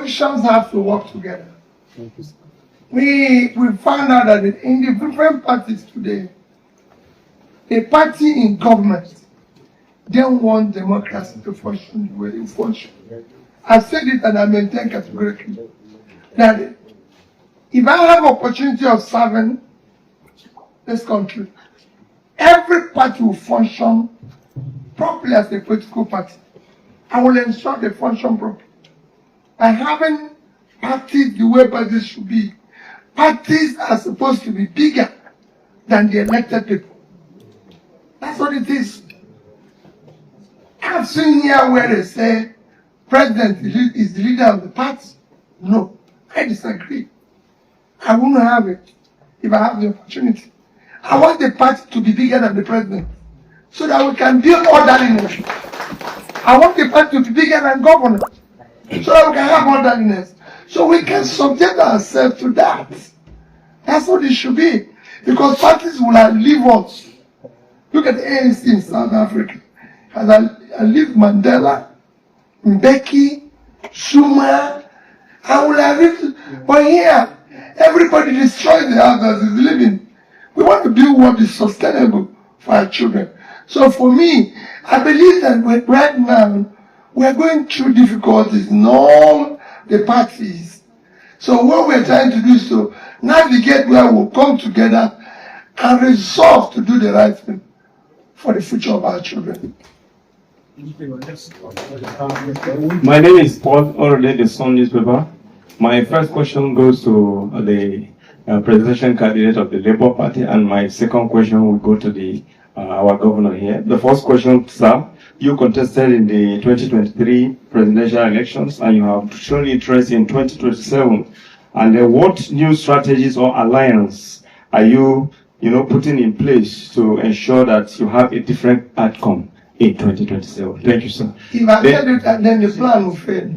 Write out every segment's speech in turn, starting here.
politicians have to work together. We found out that in the different parties today, a party in government don't want democracy to function the way it functions. I've said it and I maintain categorically that if I have opportunity of serving this country, every party will function properly as a political party. I will ensure they function properly. By having parties the way parties should be, parties are supposed to be bigger than the elected people. That's what it is. I've seen here where they say president is the leader of the party. No, I disagree. I wouldn't have it if I have the opportunity. I want the party to be bigger than the president so that we can build orderliness. I want the party to be bigger than government so that we can have orderliness. So we can subject ourselves to that. That's what it should be. Because parties will outlive us. Look at the ANC in South Africa. Has outlived Mandela, Mbeki, Zuma, I will have it. But here, everybody destroys the others is living. We want to build what is sustainable for our children. So for me, I believe that right now, we are going through difficulties in all the parties. So what we're trying to do is to navigate where we'll come together and resolve to do the right thing for the future of our children. My name is Paul, already the Sun newspaper. My first question goes to the presidential candidate of the Labour Party, and my second question will go to our governor here. The first question, sir, you contested in the 2023 presidential elections, and you have shown interest in 2027. And what new strategies or alliance are you, putting in place to ensure that you have a different outcome in 2027? Thank you, sir. If I tell you that, then the plan will fail.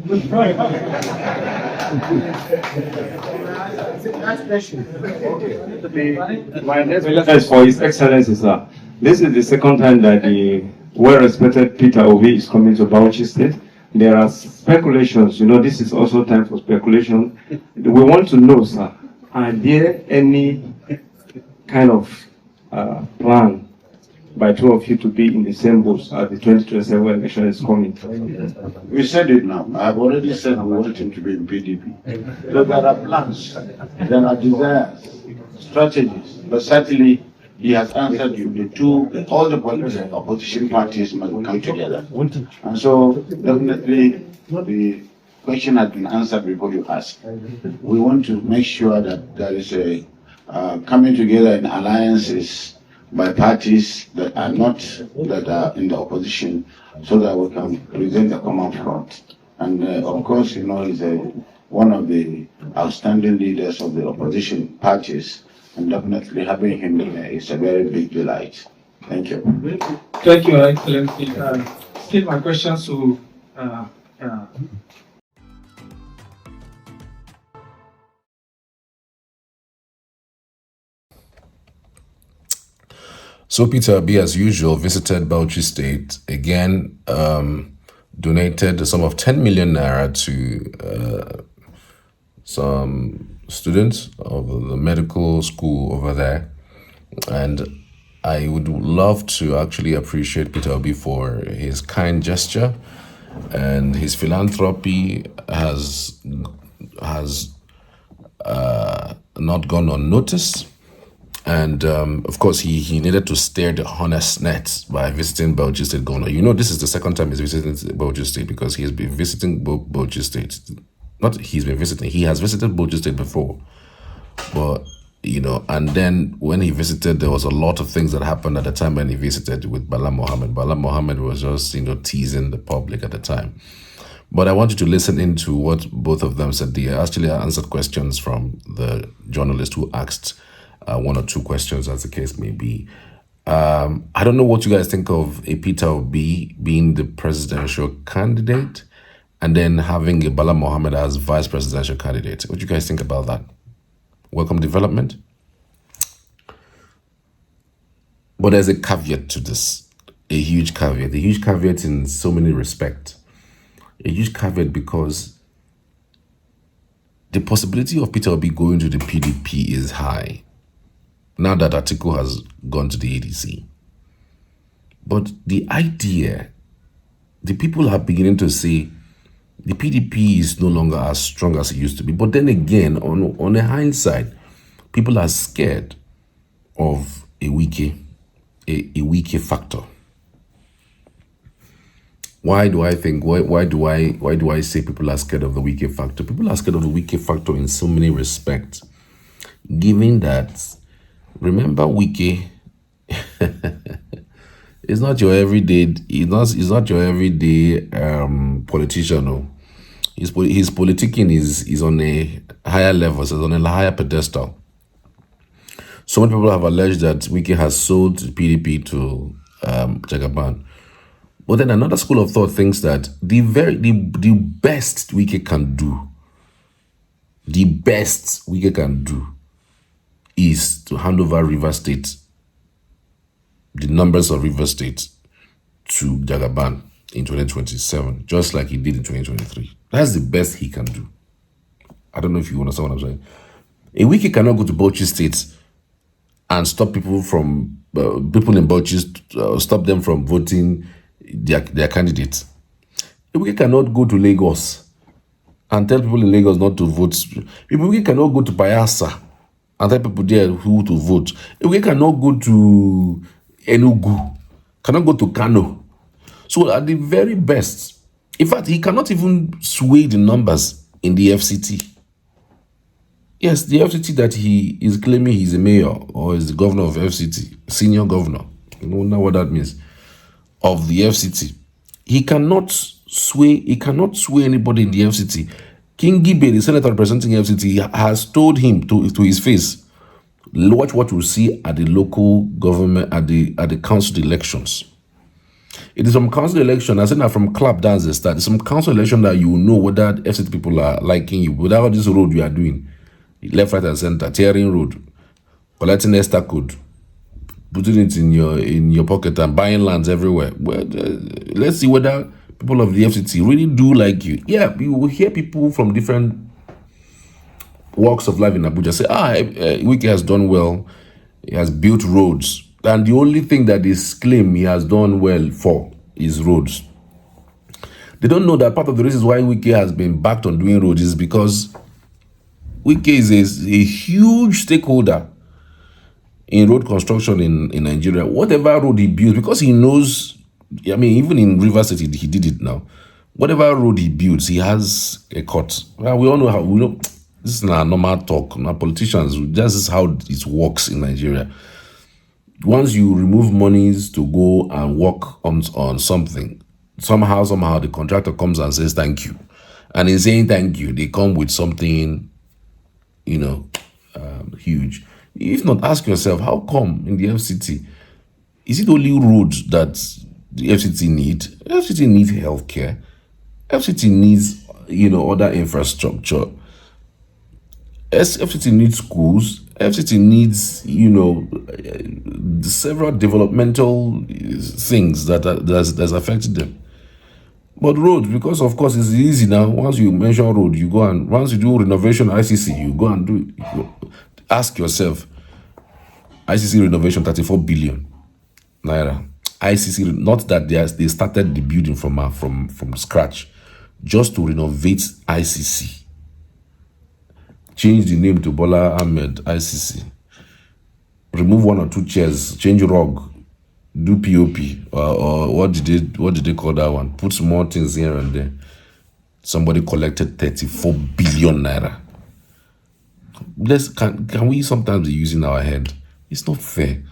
My next question is for His Excellency, sir. This is the second time that the well-respected Peter Obi is coming to Bauchi State. There are speculations, this is also time for speculation. We want to know, sir, are there any kind of plan by two of you to be in the same boat as the 2027 election is coming? We said it now. I've already said we want him to be in PDP. So there are plans, there are desires, strategies, but certainly he has answered you. All the opposition parties must come together. And so definitely the question has been answered before you ask. We want to make sure that there is a coming together in alliances by parties that are in the opposition, so that we can present a common front. And of course, he's one of the outstanding leaders of the opposition parties, and definitely having him is a very big delight. Thank you. Thank you, Excellency. Still my questions to So Peter Obi, as usual, visited Bauchi State, again, donated a sum of 10 million naira to some students of the medical school over there. And I would love to actually appreciate Peter Obi for his kind gesture, and his philanthropy has not gone unnoticed. And of course, he needed to stare the honest net by visiting Bauchi State Governor. This is the second time he's visiting Bauchi State, because he has been visiting Bauchi State. Not he's been visiting, he has visited Bauchi State before. But, and then when he visited, there was a lot of things that happened at the time when he visited with Bala Mohammed. Bala Mohammed was just, teasing the public at the time. But I want you to listen into what both of them said. They actually answered questions from the journalist who asked one or two questions, as the case may be. I don't know what you guys think of a Peter Obi being the presidential candidate and then having a Bala Mohammed as vice presidential candidate. What do you guys think about that? Welcome development. But there's a caveat to this, a huge caveat in so many respects. A huge caveat because the possibility of Peter Obi going to the PDP is high. Now that Atiku has gone to the ADC. But the idea, the people are beginning to say the PDP is no longer as strong as it used to be. But then again, on the hindsight, people are scared of a Wike factor. Why do I say people are scared of the Wike factor? People are scared of the Wike factor in so many respects. Given that, remember Wike it's not your everyday. It's not your everyday politician. No, his politicking is on a higher level. It's on a higher pedestal. So many people have alleged that Wike has sold PDP to Jagaban. But then another school of thought thinks that the best Wike can do, is to hand over River State, the numbers of River State, to Jagaban in 2027, just like he did in 2023. That's the best he can do. I don't know if you understand what I'm saying. A Wike cannot go to Bauchi State and stop people from people in Bauchi, stop them from voting their candidates. A Wike cannot go to Lagos and tell people in Lagos not to vote. A Wike cannot go to Bayelsa and tell people there who to vote. A Wike cannot go to Enugu, cannot go to Kano. So at the very best, in fact, he cannot even sway the numbers in the FCT. Yes, the FCT that he is claiming he's a mayor or is the governor of FCT, senior governor, you know what that means, of the FCT. He cannot sway anybody in the FCT. King Gibe, the senator representing FCT, has told him to his face, watch what you see at the local government, at the council elections. It is from council election, I said that from clap dance they start. It's from council election that you will know whether FCT people are liking you, without this road you are doing, left, right, and center, tearing road, collecting extra code, putting it in your pocket and buying lands everywhere. Well, let's see whether people of the FCT really do like you. Yeah, you will hear people from different walks of life in Abuja say, Wike has done well, he has built roads, and the only thing that is claim he has done well for is roads. They don't know that part of the reasons why Wike has been backed on doing roads is because Wike is a huge stakeholder in road construction in Nigeria. Whatever road he builds, because he knows, I mean, even in River City, he did it now. Whatever road he builds, he has a cut. Well, we all know how, this is not normal talk. Now, politicians, this is how it works in Nigeria. Once you remove monies to go and work on something, somehow the contractor comes and says thank you. And in saying thank you, they come with something, huge. If not, ask yourself, how come in the FCT, is it only roads that the FCT need? FCT needs healthcare. FCT needs, other infrastructure. FCT needs schools. FCT needs, several developmental things that's affected them. But roads, because of course it's easy now. Once you mention road, you go and once you do renovation ICC, you go and do it. Ask yourself, ICC renovation 34 billion naira. ICC, not that they started the building from scratch, just to renovate ICC. Change the name to Bala Ahmed ICC. Remove one or two chairs, change rug, do POP, or what did they call that one? Put small things here and there. Somebody collected 34 billion naira. Can we sometimes be using our head? It's not fair.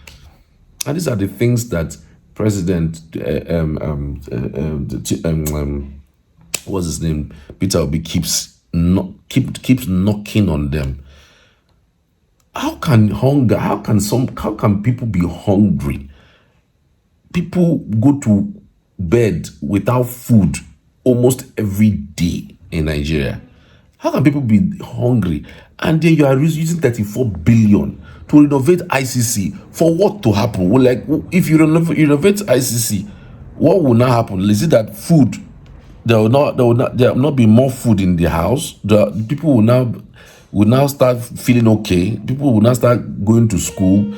And these are the things that President what's his name, Peter Obi keeps knocking on them. How can people be hungry? People go to bed without food almost every day in Nigeria. How can people be hungry? And then you are using 34 billion to renovate ICC. For what to happen? Well, like, if you renovate ICC, what will now happen? Is it that food There will not be more food in the house. The people will now start feeling okay. People will now start going to school.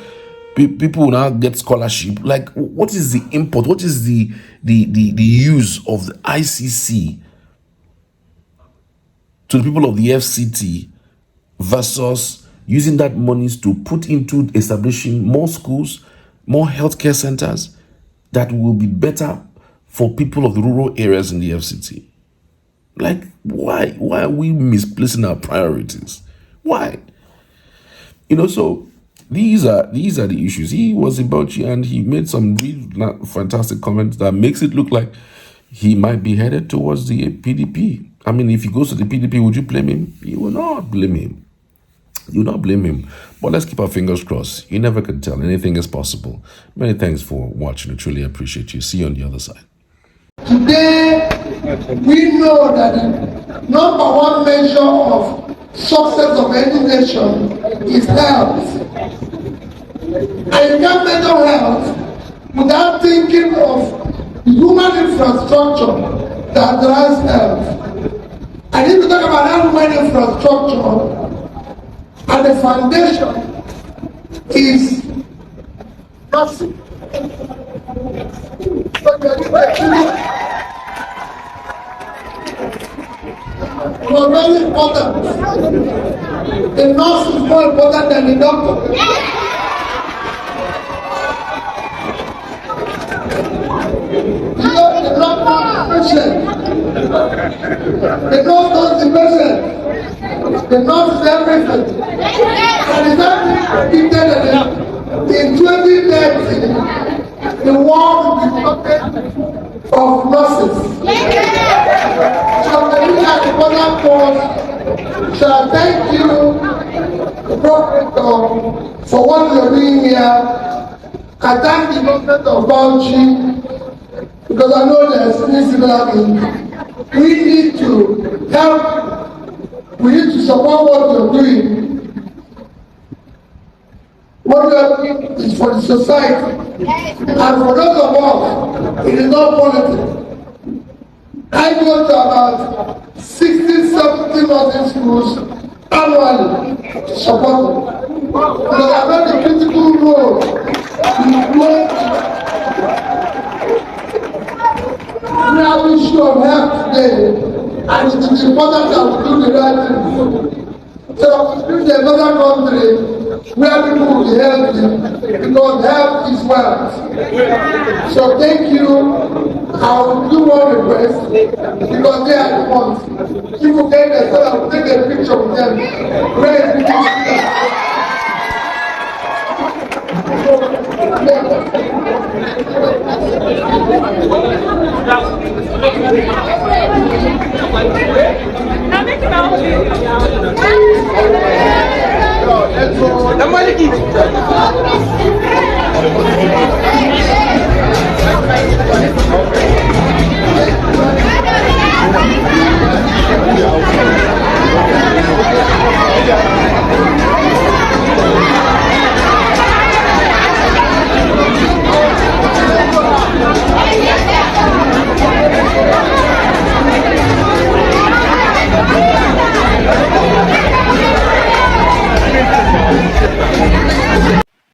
People will now get scholarship. Like, what is the import? What is the use of the ICC to the people of the FCT versus using that monies to put into establishing more schools, more healthcare centers that will be better for people of the rural areas in the FCT? Like, why are we misplacing our priorities? Why? So these are the issues. He was in Bauchi and he made some really fantastic comments that makes it look like he might be headed towards the PDP. I mean, if he goes to the PDP, would you blame him? You will not blame him. You will not blame him. But let's keep our fingers crossed. You never can tell. Anything is possible. Many thanks for watching. I truly appreciate you. See you on the other side. Today, we know that the number one measure of success of any nation is health. And you can't measure health without thinking of human infrastructure that drives health. And if you talk about human infrastructure, and the foundation is massive. It was very important. The nurse is more important than the doctor. The doctor knows the patient. The nurse knows the patient. The nurse is everything. And it's not predicted that in 2030, the world will be covered of nurses. So the leader of the Bala force shall thank you, Prophet, for what you're doing here. I thank the government of Bauchi because I know there's many similar things. We need to help. We need to support what you're doing. What we are doing is for the society. And for those of us, it is not politics. I go to about 60, 70 nursing schools annually to support them. Because I know the critical role in we have issue of health today. And it is important that we do the right thing. So we do another country where people will be healthy, because health is wealth. So thank you. I will do one request, because they are the ones. People get there, so I will take a picture with them. Where is the Let's go.